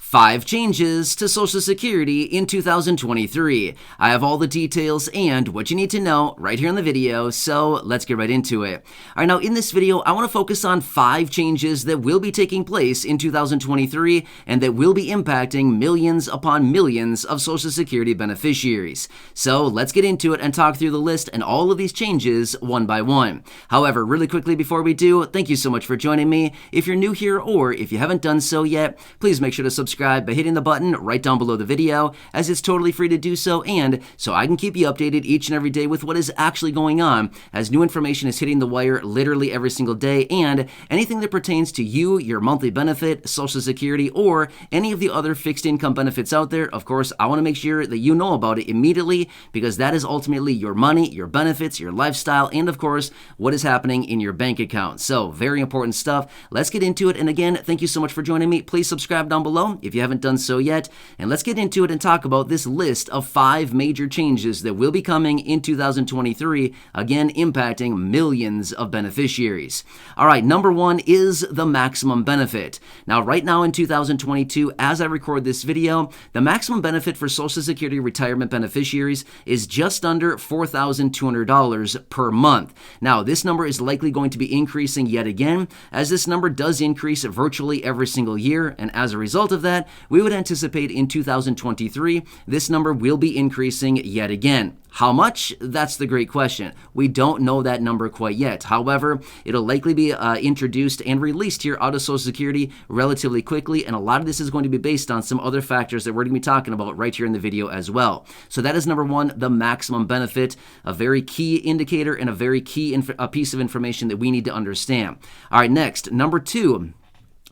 5 changes to Social Security in 2023. I have all the details and what you need to know right here in the video, so let's get right into it. All right, now in this video, I want to focus on 5 changes that will be taking place in 2023 and that will be impacting millions upon millions of Social Security beneficiaries. So let's get into it and talk through the list and all of these changes one by one. However, really quickly before we do, thank you so much for joining me. If you're new here or if you haven't done so yet, please make sure to subscribe by hitting the button right down below the video, as it's totally free to do so, and so I can keep you updated each and every day with what is actually going on, as new information is hitting the wire literally every single day, and anything that pertains to you, your monthly benefit, Social Security, or any of the other fixed income benefits out there. Of course, I want to make sure that you know about it immediately, because that is ultimately your money, your benefits, your lifestyle, and of course, what is happening in your bank account. So very important stuff. Let's get into it. And again, thank you so much for joining me. Please subscribe down below if you haven't done so yet, and let's get into it and talk about this list of 5 major changes that will be coming in 2023, again impacting millions of beneficiaries. All right, number 1 is the maximum benefit. Now, right now in 2022, as I record this video, the maximum benefit for Social Security retirement beneficiaries is just under $4,200 per month. Now, this number is likely going to be increasing yet again, as this number does increase virtually every single year, and as a result of that, we would anticipate in 2023, this number will be increasing yet again. How much? That's the great question. We don't know that number quite yet. However, it'll likely be introduced and released here out of Social Security relatively quickly, and a lot of this is going to be based on some other factors that we're going to be talking about right here in the video as well. So that is number 1, the maximum benefit, a very key indicator and a very key piece of information that we need to understand. All right, next, number 2.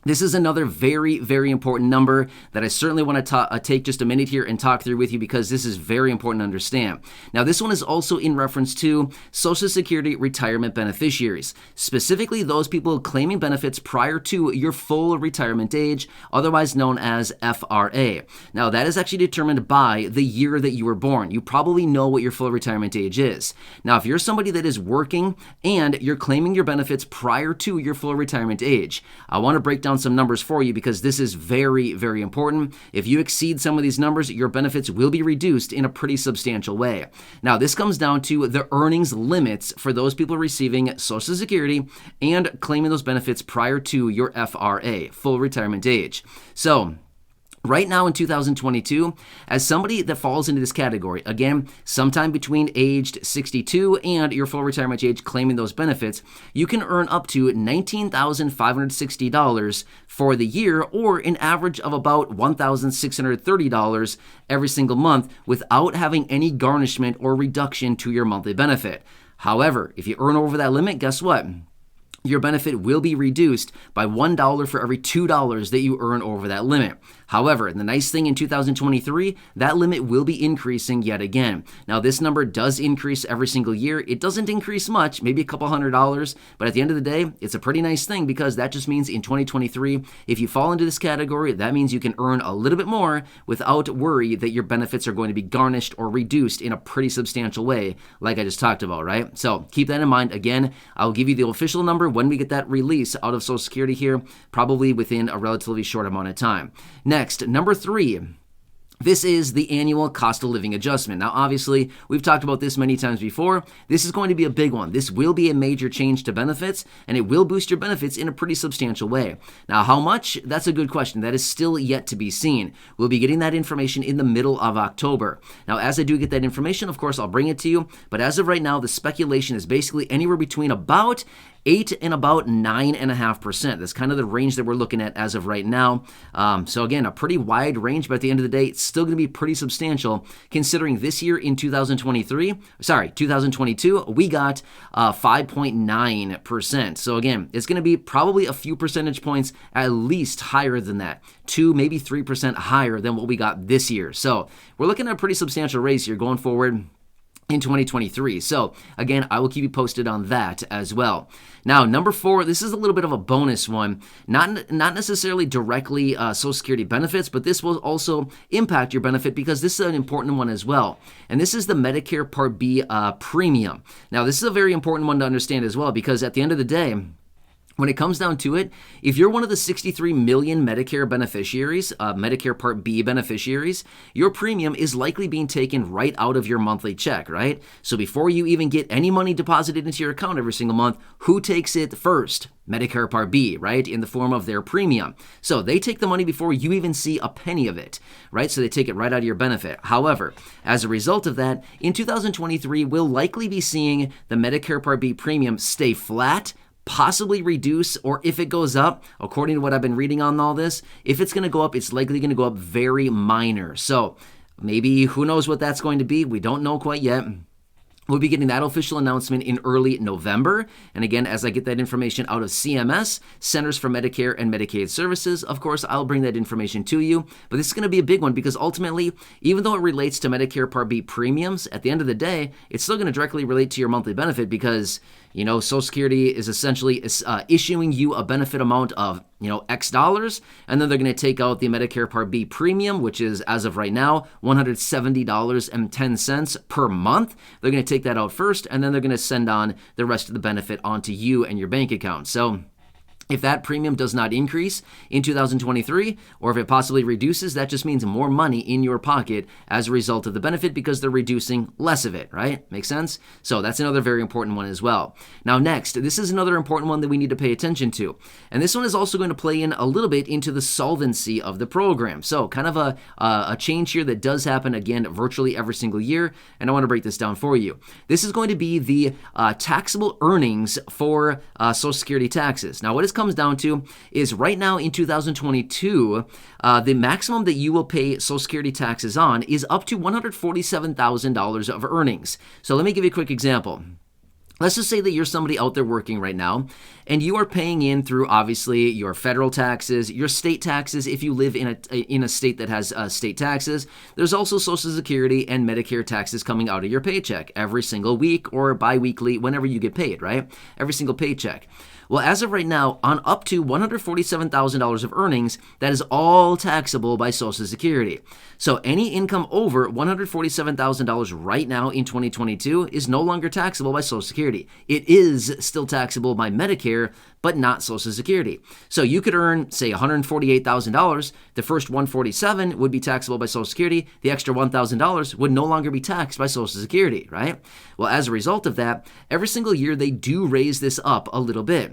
This is another very, very important number that I certainly want to take just a minute here and talk through with you, because this is very important to understand. Now, this one is also in reference to Social Security retirement beneficiaries, specifically those people claiming benefits prior to your full retirement age, otherwise known as FRA. Now, that is actually determined by the year that you were born. You probably know what your full retirement age is. Now, if you're somebody that is working and you're claiming your benefits prior to your full retirement age, I want to break down some numbers for you, because this is very, very important. If you exceed some of these numbers, your benefits will be reduced in a pretty substantial way. Now, this comes down to the earnings limits for those people receiving Social Security and claiming those benefits prior to your FRA, full retirement age. So, right now in 2022, as somebody that falls into this category, again, sometime between aged 62 and your full retirement age claiming those benefits, you can earn up to $19,560 for the year, or an average of about $1,630 every single month, without having any garnishment or reduction to your monthly benefit. However, if you earn over that limit, guess what? Your benefit will be reduced by $1 for every $2 that you earn over that limit. However, the nice thing in 2023, that limit will be increasing yet again. Now, this number does increase every single year. It doesn't increase much, maybe a couple $100s, but at the end of the day, it's a pretty nice thing, because that just means in 2023, if you fall into this category, that means you can earn a little bit more without worry that your benefits are going to be garnished or reduced in a pretty substantial way, like I just talked about, right? So keep that in mind. Again, I'll give you the official number when we get that release out of Social Security here, probably within a relatively short amount of time. Next, number 3. This is the annual cost of living adjustment. Now, obviously, we've talked about this many times before. This is going to be a big one. This will be a major change to benefits, and it will boost your benefits in a pretty substantial way. Now, how much? That's a good question. That is still yet to be seen. We'll be getting that information in the middle of October. Now, as I do get that information, of course, I'll bring it to you. But as of right now, the speculation is basically anywhere between about 8 and about 9.5%. That's kind of the range that we're looking at as of right now. So again, a pretty wide range, but at the end of the day, it's still going to be pretty substantial, considering this year in 2022, we got 5.9%. So again, it's going to be probably a few percentage points at least higher than that, 2, maybe 3% higher than what we got this year. So we're looking at a pretty substantial raise here going forward in 2023. So again, I will keep you posted on that as well. Now, number 4, this is a little bit of a bonus one, not necessarily directly Social Security benefits, but this will also impact your benefit, because this is an important one as well. And this is the Medicare Part B premium. Now, this is a very important one to understand as well, because at the end of the day, When it comes down to it, if you're one of the 63 million Medicare beneficiaries, Medicare Part B beneficiaries, your premium is likely being taken right out of your monthly check, right? So before you even get any money deposited into your account every single month, who takes it first? Medicare Part B, right, in the form of their premium. So they take the money before you even see a penny of it, right? So they take it right out of your benefit. However, as a result of that, in 2023, we'll likely be seeing the Medicare Part B premium stay flat, possibly reduce, or if it goes up, according to what I've been reading on all this, if it's going to go up, it's likely going to go up very minor. So maybe who knows what that's going to be? We don't know quite yet. We'll be getting that official announcement in early November. And again, as I get that information out of CMS, Centers for Medicare and Medicaid Services, of course, I'll bring that information to you. But this is going to be a big one because ultimately, even though it relates to Medicare Part B premiums, at the end of the day, it's still going to directly relate to your monthly benefit because, you know, Social Security is essentially issuing you a benefit amount of, you know, X dollars, and then they're going to take out the Medicare Part B premium, which is, as of right now, $170.10 per month. They're going to take that out first, and then they're going to send on the rest of the benefit onto you and your bank account. So if that premium does not increase in 2023, or if it possibly reduces, that just means more money in your pocket as a result of the benefit because they're reducing less of it, right? Makes sense? So that's another very important one as well. Now next, this is another important one that we need to pay attention to. And this one is also going to play in a little bit into the solvency of the program. So kind of a change here that does happen, again, virtually every single year. And I want to break this down for you. This is going to be the taxable earnings for Social Security taxes. Now what is comes down to is right now in 2022, the maximum that you will pay Social Security taxes on is up to $147,000 of earnings. So let me give you a quick example. Let's just say that you're somebody out there working right now, and you are paying in through, obviously, your federal taxes, your state taxes if you live in a state that has state taxes. There's also Social Security and Medicare taxes coming out of your paycheck every single week or bi-weekly, whenever you get paid, right? Every single paycheck. Well, as of right now, on up to $147,000 of earnings, that is all taxable by Social Security. So any income over $147,000 right now in 2022 is no longer taxable by Social Security. It is still taxable by Medicare, but not Social Security. So you could earn, say, $148,000. The first $147,000 would be taxable by Social Security. The extra $1,000 would no longer be taxed by Social Security, right? Well, as a result of that, every single year they do raise this up a little bit.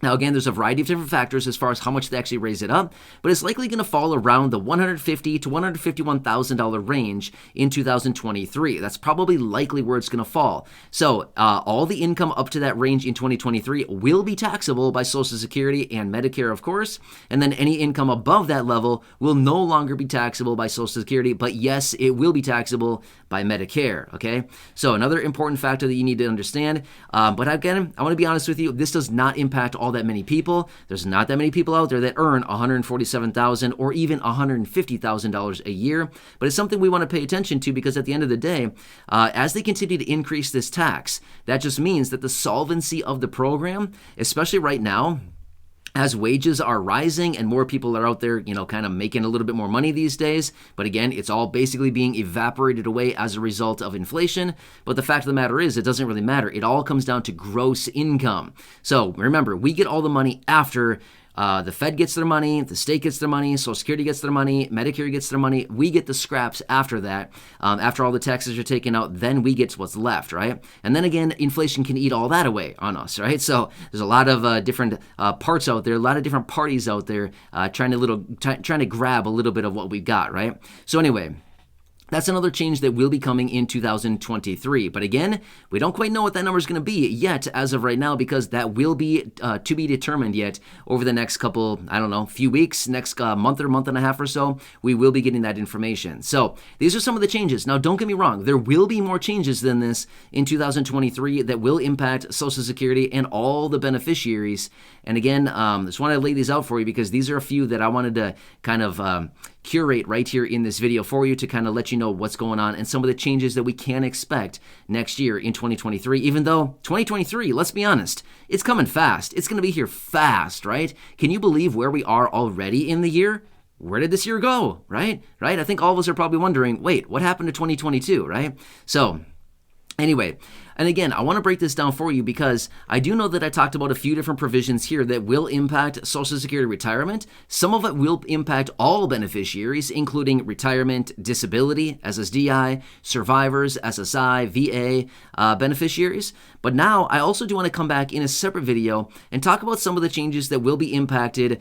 Now, again, there's a variety of different factors as far as how much they actually raise it up, but it's likely going to fall around the $150,000 to $151,000 range in 2023. That's probably likely where it's going to fall. So all the income up to that range in 2023 will be taxable by Social Security and Medicare, of course, and then any income above that level will no longer be taxable by Social Security, but yes, it will be taxable by Medicare, okay? So another important factor that you need to understand, but again, I want to be honest with you, this does not impact all that many people. There's not that many people out there that earn $147,000 or even $150,000 a year, but it's something we want to pay attention to because at the end of the day, as they continue to increase this tax, that just means that the solvency of the program, especially right now, as wages are rising and more people are out there, you know, kind of making a little bit more money these days. But again, it's all basically being evaporated away as a result of inflation. But the fact of the matter is, it doesn't really matter. It all comes down to gross income. So remember, we get all the money after the Fed gets their money, the state gets their money, Social Security gets their money, Medicare gets their money. We get the scraps after that. After all the taxes are taken out, then we get what's left, right? And then again, inflation can eat all that away on us, right? So there's a lot of different parts out there, a lot of different parties out there trying to grab a little bit of what we've got, right? So anyway, that's another change that will be coming in 2023. But again, we don't quite know what that number is going to be yet as of right now because that will be to be determined yet over the next couple, I don't know, few weeks, next month or month and a half or so, we will be getting that information. So these are some of the changes. Now, don't get me wrong. There will be more changes than this in 2023 that will impact Social Security and all the beneficiaries. And again, just want to lay these out for you because these are a few that I wanted to kind of curate right here in this video for you to kind of let you know what's going on and some of the changes that we can expect next year in 2023, even though 2023, let's be honest, it's coming fast. It's going to be here fast, right? Can you believe where we are already in the year? Where did this year go, right? I think all of us are probably wondering, wait, what happened to 2022, right? So anyway, And again, I want to break this down for you because I do know that I talked about a few different provisions here that will impact Social Security retirement. Some of it will impact all beneficiaries, including retirement, disability, SSDI, survivors, SSI, VA beneficiaries. But now I also do want to come back in a separate video and talk about some of the changes that will be impacting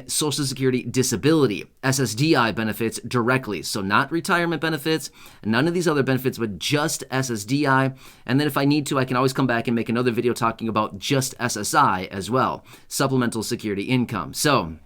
Social Security disability, SSDI benefits directly. So not retirement benefits, none of these other benefits, but just SSDI. And then if I need to, I can always come back and make another video talking about just SSI as well, supplemental security income. So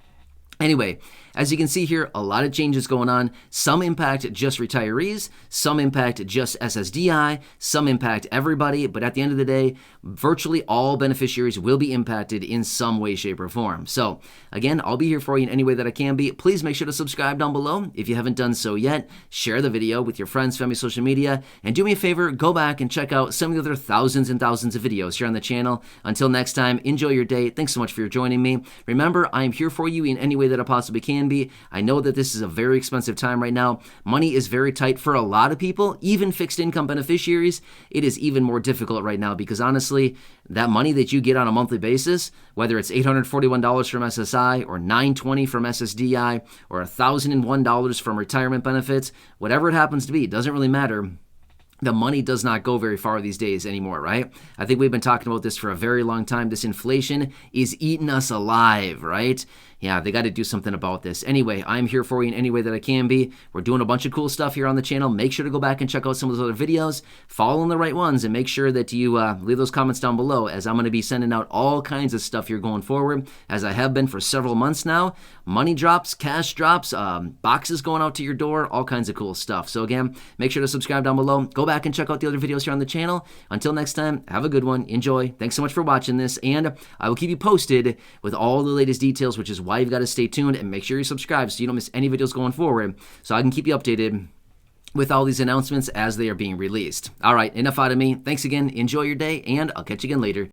anyway, as you can see here, a lot of changes going on. Some impact just retirees, some impact just SSDI, some impact everybody, but at the end of the day, virtually all beneficiaries will be impacted in some way, shape, or form. So again, I'll be here for you in any way that I can be. Please make sure to subscribe down below if you haven't done so yet. Share the video with your friends, family, social media, and do me a favor, go back and check out some of the other thousands and thousands of videos here on the channel. Until next time, enjoy your day. Thanks so much for joining me. Remember, I am here for you in any way that I possibly can be. I know that this is a very expensive time right now. Money is very tight for a lot of people, even fixed income beneficiaries. It is even more difficult right now because honestly, that money that you get on a monthly basis, whether it's $841 from SSI or $920 from SSDI or $1,001 from retirement benefits, whatever it happens to be, it doesn't really matter. The money does not go very far these days anymore, right? I think we've been talking about this for a very long time. This inflation is eating us alive, right? Yeah, they got to do something about this. Anyway, I'm here for you in any way that I can be. We're doing a bunch of cool stuff here on the channel. Make sure to go back and check out some of those other videos. Follow the right ones and make sure that you leave those comments down below as I'm going to be sending out all kinds of stuff here going forward, as I have been for several months now. Money drops, cash drops, boxes going out to your door, all kinds of cool stuff. So again, make sure to subscribe down below. Go back and check out the other videos here on the channel. Until next time, have a good one. Enjoy. Thanks so much for watching this, and I will keep you posted with all the latest details, which is why you've got to stay tuned and make sure you subscribe so you don't miss any videos going forward, so I can keep you updated with all these announcements as they are being released. All right, enough out of me. Thanks again. Enjoy your day, and I'll catch you again later.